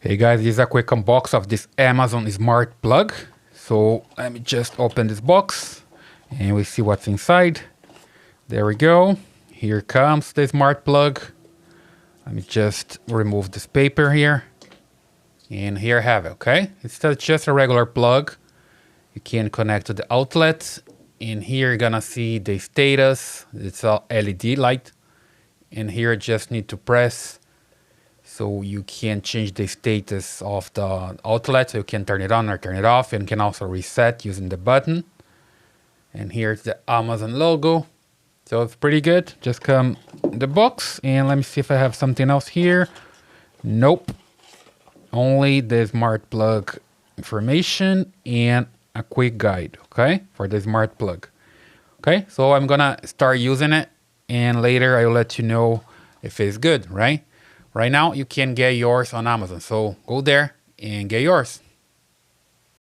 Hey guys, this is a quick unbox of this Amazon Smart Plug. So let me just open this box and we see what's inside. There we go. Here comes the Smart Plug. Let me just remove this paper here. And here I have it, okay? It's just a regular plug. You can connect to the outlet. And here you're gonna see the status. It's a LED light. And here you just need to press so you can change the status of the outlet. So you can turn it on or turn it off, and can also reset using the button. And here's the Amazon logo. So it's pretty good. Just come in the box, and let me see if I have something else here. Nope. Only the Smart Plug information and a quick guide, okay, for the Smart Plug. Okay, so I'm gonna start using it, and later I'll let you know if it's good, right? Right now, you can get yours on Amazon. So go there and get yours.